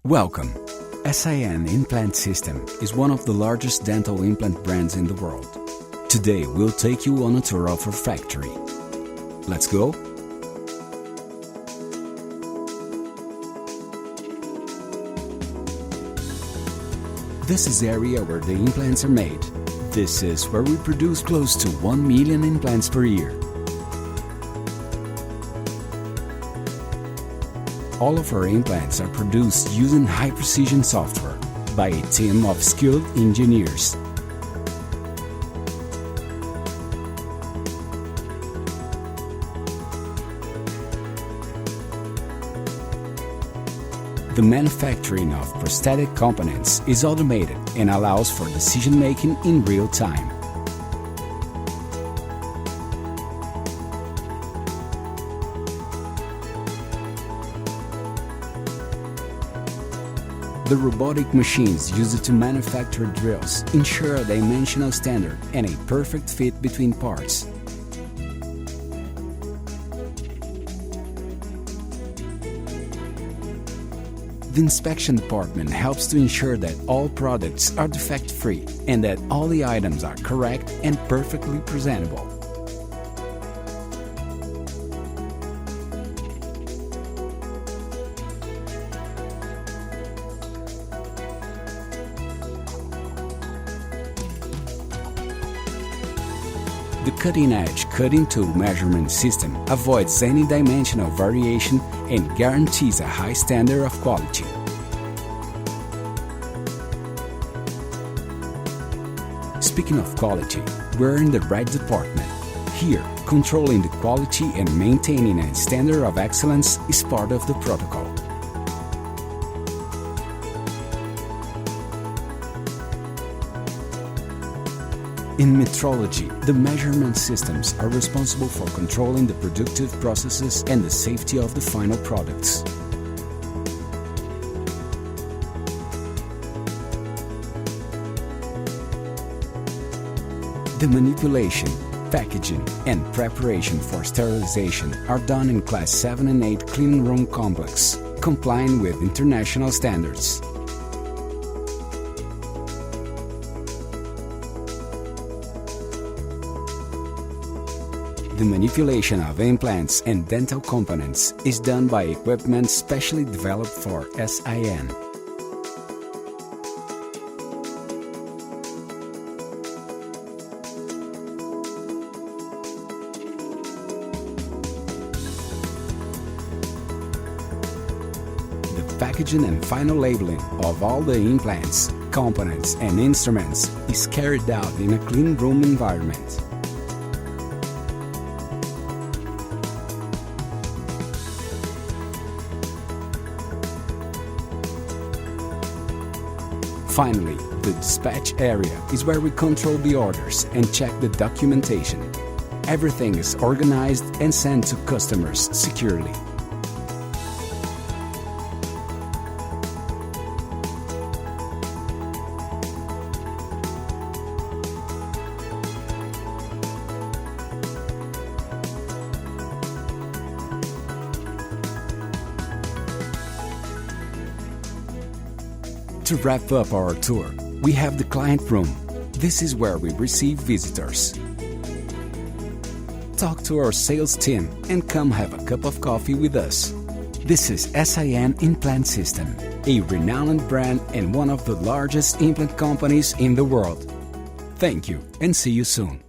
Welcome. S.I.N. Implant System is one of the largest dental implant brands in the world. Today we'll take you on a tour of our factory. Let's go! This is the area where the implants are made. This is where we produce close to 1 million implants per year. All of our implants are produced using high-precision software by a team of skilled engineers. The manufacturing of prosthetic components is automated and allows for decision-making in real time. The robotic machines used to manufacture drills ensure a dimensional standard and a perfect fit between parts. The inspection department helps to ensure that all products are defect-free and that all the items are correct and perfectly presentable. The cutting-edge cutting tool measurement system avoids any dimensional variation and guarantees a high standard of quality. Speaking of quality, we're in the right department. Here, controlling the quality and maintaining a standard of excellence is part of the protocol. In metrology, the measurement systems are responsible for controlling the productive processes and the safety of the final products. The manipulation, packaging, and preparation for sterilization are done in Class 7 and 8 clean room complex, complying with international standards. The manipulation of implants and dental components is done by equipment specially developed for S.I.N. The packaging and final labeling of all the implants, components, and instruments is carried out in a clean room environment. Finally, the dispatch area is where we control the orders and check the documentation. Everything is organized and sent to customers securely. To wrap up our tour, we have the client room. This is where we receive visitors. Talk to our sales team and come have a cup of coffee with us. This is S.I.N. Implant System, a renowned brand and one of the largest implant companies in the world. Thank you and see you soon.